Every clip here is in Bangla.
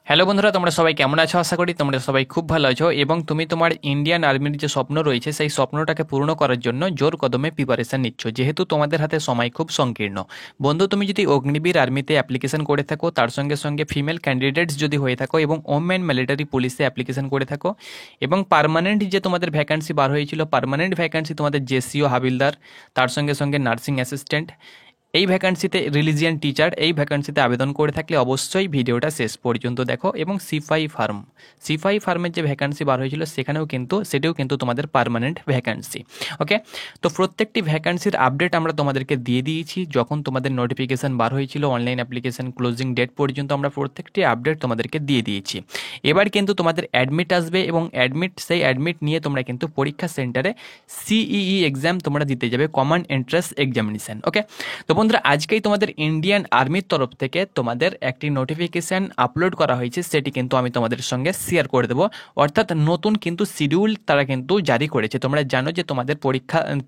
হ্যালো বন্ধুরা, তোমরা সবাই কেমন আছো? আশা করি তোমরা সবাই খুব ভালো আছো এবং তুমি তোমার ইন্ডিয়ান আর্মির যে স্বপ্ন রয়েছে সেই স্বপ্নটাকে পূর্ণ করার জন্য জোর কদমে প্রিপারেশন নিচ্ছ, যেহেতু তোমাদের হাতে সময় খুব সংকীর্ণ। বন্ধু, তুমি যদি অগ্নিবীর আর্মিতে অ্যাপ্লিকেশন করে থাকো, তার সঙ্গে সঙ্গে ফিমেল ক্যান্ডিডেটস যদি হয়ে থাকো এবং ওমেন মিলিটারি পুলিশে অ্যাপ্লিকেশন করে থাকো এবং পার্মানেন্ট যে তোমাদের ভ্যাকান্সি বার হয়েছিল, পার্মানেন্ট ভ্যাকান্সি তোমাদের জেসিও হাবিলদার, তার সঙ্গে সঙ্গে নার্সিং অ্যাসিস্ট্যান্ট, এই ভ্যাকান্সিতে রিলিজিয়ান টিচার, এই ভ্যাকান্সিতে আবেদন করে থাকলে অবশ্যই ভিডিওটা শেষ পর্যন্ত দেখো। এবং সিপাহি ফার্মের যে ভ্যাকান্সি বার হয়েছিল সেটাও কিন্তু তোমাদের পার্মানেন্ট ভ্যাকান্সি। ওকে, তো প্রত্যেকটি ভ্যাকান্সির আপডেট আমরা তোমাদেরকে দিয়ে দিয়েছি। যখন তোমাদের নোটিফিকেশান বার হয়েছিল অনলাইন অ্যাপ্লিকেশান ক্লোজিং ডেট পর্যন্ত আমরা প্রত্যেকটি আপডেট তোমাদেরকে দিয়ে দিয়েছি। এবার কিন্তু তোমাদের অ্যাডমিট আসবে এবং সেই অ্যাডমিট নিয়ে তোমরা কিন্তু পরীক্ষা সেন্টারে সিইই এক্সাম তোমরা দিতে যাবে, কমন এন্ট্রান্স এক্সামিনেশন। ওকে, তো বন্ধুরা, আজকেই তোমাদের ইন্ডিয়ান আর্মির তরফ থেকে তোমাদের একটি নোটিফিকেশান আপলোড করা হয়েছে, সেটি কিন্তু আমি তোমাদের সঙ্গে শেয়ার করে দেবো। অর্থাৎ নতুন কিন্তু শিডিউল তারা কিন্তু জারি করেছে। তোমরা জানো যে তোমাদের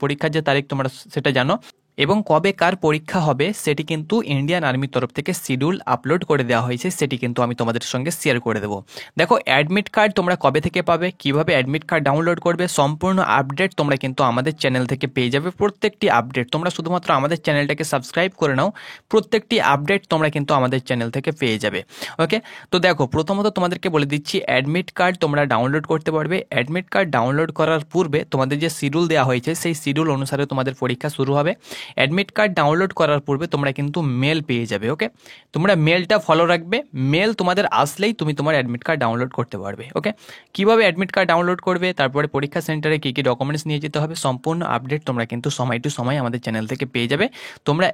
পরীক্ষার যে তারিখ তোমরা সেটা জানো এবং কবে কার পরীক্ষা হবে সেটি কিন্তু ইন্ডিয়ান আর্মির তরফ থেকে শিডিউল আপলোড করে দেওয়া হয়েছে, সেটি কিন্তু আমি তোমাদের সঙ্গে শেয়ার করে দেবো। দেখো, অ্যাডমিট কার্ড তোমরা কবে থেকে পাবে, কিভাবে অ্যাডমিট কার্ড ডাউনলোড করবে, সম্পূর্ণ আপডেট তোমরা কিন্তু আমাদের চ্যানেল থেকে পেয়ে যাবে। প্রত্যেকটি আপডেট তোমরা শুধুমাত্র আমাদের চ্যানেলটাকে সাবস্ক্রাইব করে নাও, প্রত্যেকটি আপডেট তোমরা কিন্তু আমাদের চ্যানেল থেকে পেয়ে যাবে। ওকে, তো দেখো, প্রথমত তোমাদেরকে বলে দিচ্ছি অ্যাডমিট কার্ড তোমরা ডাউনলোড করতে পারবে। অ্যাডমিট কার্ড ডাউনলোড করার পূর্বে তোমাদের যে শিডিউল দেওয়া হয়েছে সেই শিডিউল অনুসারে তোমাদের পরীক্ষা শুরু হবে। অ্যাডমিট কার্ড ডাউনলোড করার পূর্বে তোমরা কিন্তু মেল পেয়ে যাবে। ওকে, তোমরা মেলটা ফলো রাখবে, মেল তোমাদের আসলেই তুমি তোমার অ্যাডমিট কার্ড ডাউনলোড করতে পারবে। ওকে, কীভাবে অ্যাডমিট কার্ড ডাউনলোড করবে, তারপরে পরীক্ষা সেন্টারে কী কী ডকুমেন্টস নিয়ে যেতে হবে, সম্পূর্ণ আপডেট তোমরা কিন্তু সময় টু সময় আমাদের চ্যানেল থেকে পেয়ে যাবে। তোমরা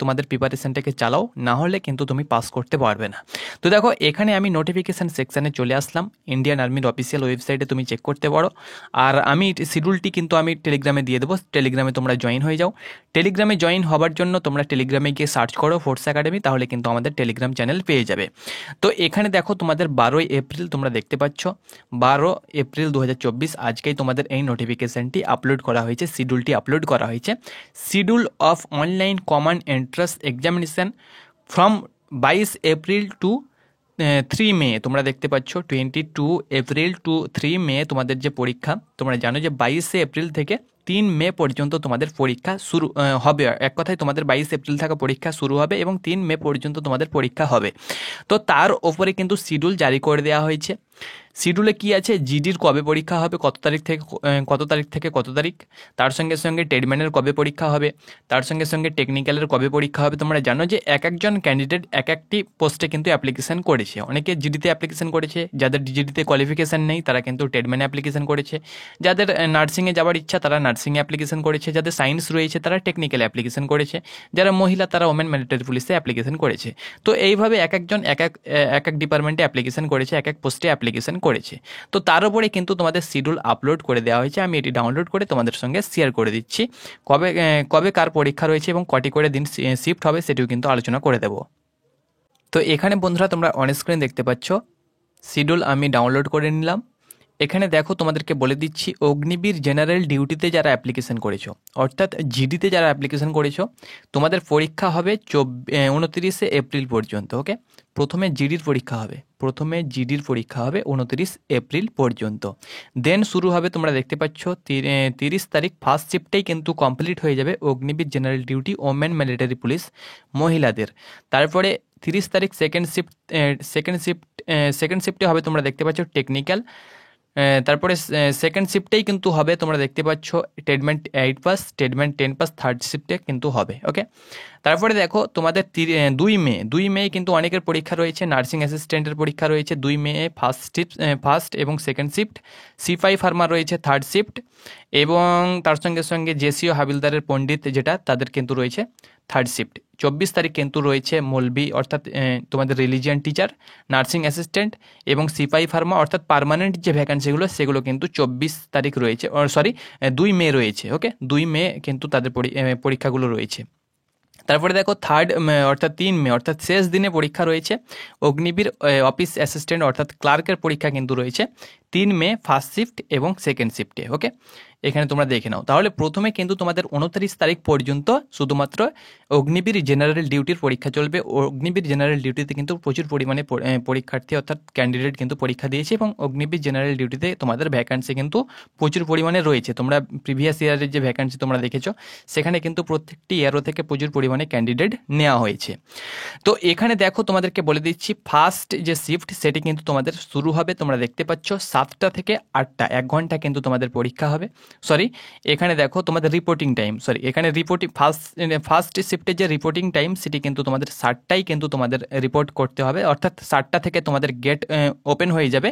তোমাদের প্রিপারেশনটাকে চালাও, না হলে কিন্তু তুমি পাস করতে পারবে না। তো দেখো, এখানে আমি নোটিফিকেশান সেকশানে চলে আসলাম। ইন্ডিয়ান আর্মির অফিসিয়াল ওয়েবসাইটে তুমি চেক করতে পারো। আর আমি শিডিউলটি কিন্তু আমি টেলিগ্রামে দিয়ে দেবো, টেলিগ্রামে তোমরা জয়েন হয়ে যাও। টেলিগ্রামে জয়েন হওয়ার জন্য তোমরা টেলিগ্রামে গিয়ে সার্চ করো ফোর্স একাডেমি, তাহলে কিন্তু আমাদের টেলিগ্রাম চ্যানেল পেয়ে যাবে। তো এখানে দেখো, তোমাদের 12ই এপ্রিল তোমরা দেখতে পাচ্ছ, 12 এপ্রিল 2024 আজকেই তোমাদের এই নোটিফিকেশানটি আপলোড করা হয়েছে, শিডিউলটি আপলোড করা হয়েছে। Schedule of online common entrance examination from 22 April to 3 May তোমরা দেখতে পাচ্ছ। 22 এপ্রিল টু 3 মে তোমাদের যে পরীক্ষা, তোমরা জানো যে 22 এপ্রিল থেকে 3 মে পর্যন্ত তোমাদের পরীক্ষা শুরু হবে। এক কথায় তোমাদের 22 এপ্রিল থেকে পরীক্ষা শুরু হবে এবং 3 মে পর্যন্ত তোমাদের পরীক্ষা হবে। তো তার ওপরে কিন্তু শিডিউল জারি করে দেওয়া হয়েছে। শিডিউলে কি আছে, জিডির কবে পরীক্ষা হবে, কত তারিখ থেকে কত তারিখ, তার সঙ্গে সঙ্গে ট্রেডম্যানের কবে পরীক্ষা হবে, তার সঙ্গে সঙ্গে টেকনিক্যালের কবে পরীক্ষা হবে। তোমরা জানো যে এক একজন ক্যান্ডিডেট এক একটি পোস্টে কিন্তু অ্যাপ্লিকেশন করেছে। অনেকে জিডিতে অ্যাপ্লিকেশন করেছে, যাদের জিডিতে কোয়ালিফিকেশান নেই তারা কিন্তু ট্রেডম্যানে অ্যাপ্লিকেশন করেছে, যাদের নার্সিংয়ে যাওয়ার ইচ্ছা তারা নার্সিংয়ে অ্যাপ্লিকেশন করেছে, যাদের সায়েন্স রয়েছে তারা টেকনিক্যালে অ্যাপ্লিকেশন করেছে, যারা মহিলা তারা ওমেন মিলিটারি পুলিশে অ্যাপ্লিকেশন করেছে। তো এইভাবে এক একজন এক এক ডিপার্টমেন্টে অ্যাপ্লিকেশন করেছে, এক এক পোস্টে অ্যাপ্লিকেশন করেছে। তো তার উপরে কিন্তু তোমাদের শিডিউল আপলোড করে দেওয়া হয়েছে। আমি এটি ডাউনলোড করে তোমাদের সঙ্গে শেয়ার করে দিচ্ছি। কবে কার পরীক্ষা রয়েছে এবং কটি করে দিন শিফট হবে সেটিও কিন্তু আলোচনা করে দেব। তো এখানে বন্ধুরা তোমরা অন স্ক্রিন দেখতে পাচ্ছ শিডিউল আমি ডাউনলোড করে নিলাম। এখানে দেখো, তোমাদেরকে বলে দিচ্ছি অগ্নিবীর জেনারেল ডিউটিতে যারা অ্যাপ্লিকেশন করেছো, অর্থাৎ জিডিতে যারা অ্যাপ্লিকেশন করেছো, তোমাদের পরীক্ষা হবে 29 এপ্রিল পর্যন্ত। ওকে, প্রথমে জিডির পরীক্ষা হবে 29 এপ্রিল পর্যন্ত। দেন শুরু হবে, তোমরা দেখতে পাচ্ছ 30 তারিখ ফার্স্ট শিফটেই কিন্তু কমপ্লিট হয়ে যাবে Agniveer general duty women military police মহিলাদের। তারপরে 30 তারিখ সেকেন্ড শিফটে হবে, তোমরা দেখতে পাচ্ছ টেকনিক্যাল। তারপরে সেকেন্ড শিফটেই কিন্তু হবে, তোমরা দেখতে পাচ্ছ tradesman 8 pass, tradesman 10 pass third শিফটে কিন্তু হবে। ওকে, তারপরে দেখো তোমাদের 2 মে কিন্তু অনেকের পরীক্ষা রয়েছে, নার্সিং অ্যাসিস্ট্যান্টের পরীক্ষা রয়েছে 2 মে ফার্স্ট এবং সেকেন্ড শিফট, সিপাহি ফার্মার রয়েছে থার্ড শিফট এবং তার সঙ্গে সঙ্গে জেসিও হাবিলদারের পণ্ডিত যেটা তাদের কিন্তু রয়েছে থার্ড শিফট। 24 তারিখ কিন্তু রয়েছে মৌলবি অর্থাৎ তোমাদের রিলিজিয়ান টিচার, নার্সিং অ্যাসিস্ট্যান্ট এবং সিপাহি ফার্মা অর্থাৎ পার্মানেন্ট যে ভ্যাকান্সিগুলো সেগুলো কিন্তু 24 তারিখ রয়েছে, 2 মে রয়েছে। ওকে, 2 মে কিন্তু তাদের পরীক্ষাগুলো রয়েছে। তারপরে দেখো অর্থাৎ 3 মে অর্থাৎ শেষ দিনে পরীক্ষা রয়েছে অগ্নিবীর অফিস অ্যাসিস্ট্যান্ট অর্থাৎ ক্লার্কের পরীক্ষা কিন্তু রয়েছে 3 মে ফার্স্ট শিফট এবং সেকেন্ড শিফটে। ওকে, এখানে তোমরা দেখে নাও। তাহলে প্রথমে কিন্তু তোমাদের 29 তারিখ পর্যন্ত শুধুমাত্র অগ্নিবীর জেনারেল ডিউটির পরীক্ষা চলবে। অগ্নিবীর জেনারেল ডিউটিতে কিন্তু প্রচুর পরিমাণে পরীক্ষার্থী অর্থাৎ ক্যান্ডিডেট কিন্তু পরীক্ষা দিয়েছে, এবং অগ্নিবীর জেনারেল ডিউটিতে তোমাদের ভ্যাকান্সি কিন্তু প্রচুর পরিমাণে রয়েছে। তোমরা প্রিভিয়াস ইয়ারের যে ভ্যাকান্সি তোমরা দেখেছো, সেখানে কিন্তু প্রত্যেকটি ইয়ারও থেকে প্রচুর পরিমাণে ক্যান্ডিডেট নেওয়া হয়েছে। তো এখানে দেখো তোমাদেরকে বলে দিচ্ছি, ফার্স্ট যে শিফট সেটি কিন্তু তোমাদের শুরু হবে, তোমরা দেখতে পাচ্ছ 7টা থেকে 8টা, 1 ঘন্টা কিন্তু তোমাদের পরীক্ষা হবে। সরি, এখানে দেখো তোমাদের রিপোর্টিং টাইম, সরি এখানে রিপোর্টিং ফার্স্ট শিফটের যে রিপোর্টিং টাইম সেটি কিন্তু তোমাদের 7টাই কিন্তু তোমাদের রিপোর্ট করতে হবে, অর্থাৎ 7টা থেকে তোমাদের গেট ওপেন হয়ে যাবে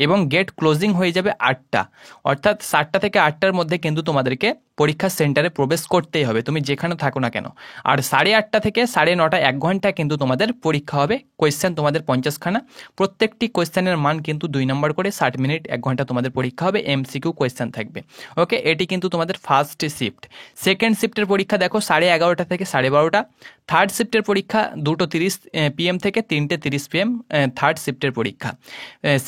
এবং গেট ক্লোজিং হয়ে যাবে 8টা, অর্থাৎ 7টা থেকে 8টার মধ্যে কিন্তু তোমাদেরকে পরীক্ষা সেন্টারে প্রবেশ করতেই হবে, তুমি যেখানে থাকো না কেন। আর 8:30 থেকে 9:30, 1 ঘন্টা কিন্তু তোমাদের পরীক্ষা হবে। কোয়েশ্চেন তোমাদের 50খানা, প্রত্যেকটি কোয়েশ্চেনের মান কিন্তু 2 নম্বর করে, 60 মিনিট 1 ঘন্টা তোমাদের পরীক্ষা হবে, এমসিকিউ কোয়েশ্চেন থাকবে। ওকে, এটি কিন্তু তোমাদের ফার্স্ট শিফট। সেকেন্ড শিফটের পরীক্ষা দেখো 11:30 থেকে 12:30। থার্ড শিফটের পরীক্ষা 2:30 PM থেকে 3:30 PM, থার্ড শিফটের পরীক্ষা।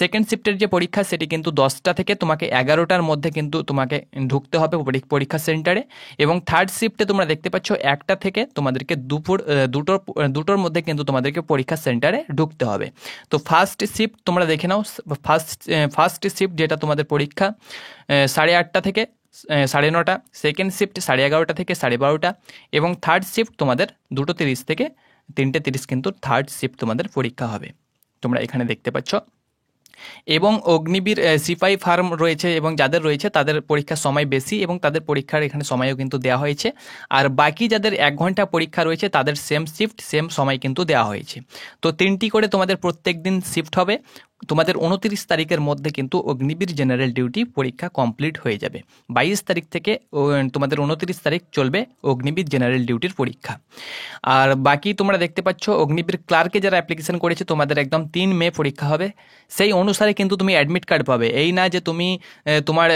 সেকেন্ড শিফটের যে পরীক্ষা সেটি কিন্তু 10টা থেকে তোমাকে 11টার মধ্যে কিন্তু তোমাকে ঢুকতে হবে পরীক্ষা সেন্টারে। এবং থার্ড শিফটে তোমরা দেখতে পাচ্ছ 1টা থেকে তোমাদেরকে দুপুর 2টোর মধ্যে কিন্তু তোমাদেরকে পরীক্ষা সেন্টারে ঢুকতে হবে। তো ফার্স্ট শিফট তোমরা দেখে নাও, ফার্স্ট শিফট যেটা তোমাদের পরীক্ষা 8:30 থেকে 9:30, সেকেন্ড শিফট 11:30 থেকে 12:30, এবং থার্ড শিফট তোমাদের 2:30 থেকে 3:30 কিন্তু থার্ড শিফট তোমাদের পরীক্ষা হবে, তোমরা এখানে দেখতে পাচ্ছ। এবং অগ্নিবীর সিপাহি ফার্ম রয়েছে এবং যাদের রয়েছে তাদের পরীক্ষার সময় বেশি, এবং তাদের পরীক্ষার এখানে সময়ও কিন্তু দেওয়া হয়েছে। আর বাকি যাদের 1 ঘন্টা পরীক্ষা রয়েছে তাদের সেম শিফট সেম সময় কিন্তু দেওয়া হয়েছে। তো 3টি করে তোমাদের প্রত্যেক দিন শিফট হবে। তোমাদের 29 তারিখের মধ্যে কিন্তু অগ্নিবীর জেনারেল ডিউটি পরীক্ষা কমপ্লিট হয়ে যাবে। 22 তারিখ থেকে তোমাদের 29 তারিখ চলবে অগ্নিবীর জেনারেল ডিউটির পরীক্ষা। আর বাকি তোমরা দেখতে পাচ্ছ অগ্নিবীর ক্লার্কে যারা অ্যাপ্লিকেশন করেছে তোমাদের একদম 3 মে পরীক্ষা হবে। সেই অনুসারে কিন্তু তুমি অ্যাডমিট কার্ড পাবে। এই না যে তুমি তোমার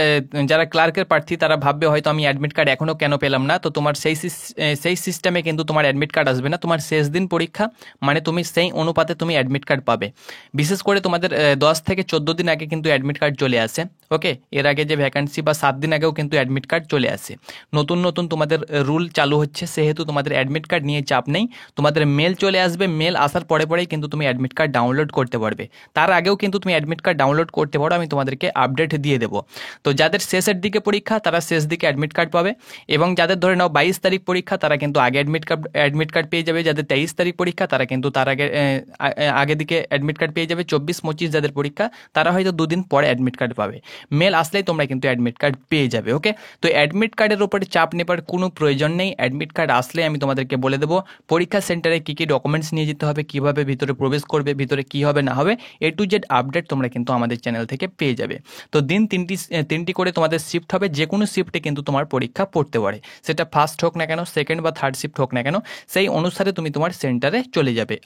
যারা ক্লার্কের প্রার্থী তারা ভাববে হয়তো আমি অ্যাডমিট কার্ড এখনও কেন পেলাম না, তো তোমার সেই সিস্টেমে কিন্তু তোমার অ্যাডমিট কার্ড আসবে না। তোমার শেষ দিন পরীক্ষা মানে তুমি সেই অনুপাতে তুমি অ্যাডমিট কার্ড পাবে। বিশেষ করে তোমাদের 10 থেকে 14 দিন আগে কিন্তু অ্যাডমিট কার্ড চলে আসে। ওকে, এর আগে যে ভ্যাকান্সি বা 7 দিন আগেও কিন্তু অ্যাডমিট কার্ড চলে আসে। নতুন নতুন তোমাদের রুল চালু হচ্ছে, সেহেতু তোমাদের অ্যাডমিট কার্ড নিয়ে চাপ নেই। তোমাদের মেল চলে আসবে, মেল আসার পরেই কিন্তু তুমি অ্যাডমিট কার্ড ডাউনলোড করতে পারবে। তার আগেও কিন্তু তুমি অ্যাডমিট কার্ড ডাউনলোড করতে পারো, আমি তোমাদেরকে আপডেট দিয়ে দেবো। তো যাদের শেষের দিকে পরীক্ষা তারা শেষ দিকে অ্যাডমিট কার্ড পাবে, এবং যাদের ধরে নাও 22 তারিখ পরীক্ষা তারা কিন্তু আগে অ্যাডমিট কার্ড পেয়ে যাবে। যাদের 23 তারিখ পরীক্ষা তারা কিন্তু তার আগে দিকে অ্যাডমিট কার্ড পেয়ে যাবে। 24-25 যাদের পরীক্ষা তারা হয়তো 2 দিন পরে অ্যাডমিট কার্ড পাবে। মেল আসলেই তোমরা কিন্তু অ্যাডমিট কার্ড পেয়ে যাবে। ওকে, তো অ্যাডমিট কার্ডের উপরে চাপ নেবার কোনো প্রয়োজন নেই। অ্যাডমিট কার্ড আসলে আমি তোমাদেরকে বলে দেবো পরীক্ষা সেন্টারে কী কী ডকুমেন্টস নিয়ে যেতে হবে, কীভাবে ভিতরে প্রবেশ করবে, ভিতরে কী হবে না হবে, A to Z আপডেট তোমরা কিন্তু আমাদের চ্যানেল থেকে পেয়ে যাবে। তো দিন 3টি করে তোমাদের শিফট হবে, যে কোনো শিফটে কিন্তু তোমার পরীক্ষা পড়তে পারে, সেটা ফার্স্ট হোক না কেন, সেকেন্ড বা থার্ড শিফট হোক না কেন, সেই অনুসারে তুমি তোমার সেন্টারে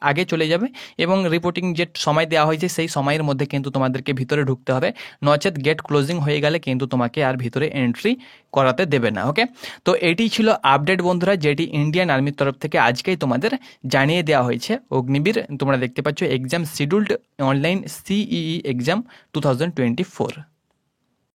আগে চলে যাবে। এবং রিপোর্টিং যে সময় দেওয়া হয়েছে সেই সময়ের মধ্যে কিন্তু তোমাদেরকে ভিতরে ঢুকতে হবে, নচেত গেট ক্লোজিং হয়ে গেলে কিন্তু তোমাকে আর ভিতরে এন্ট্রি করাতে দেবে না। ওকে, তো এটি ছিল আপডেট বন্ধুরা, যেটি ইন্ডিয়ান আর্মির তরফ থেকে আজকেই তোমাদের জানিয়ে দেওয়া হয়েছে। অগ্নিবীর তোমরা দেখতে পাচ্ছ exam scheduled online CEE exam 2024।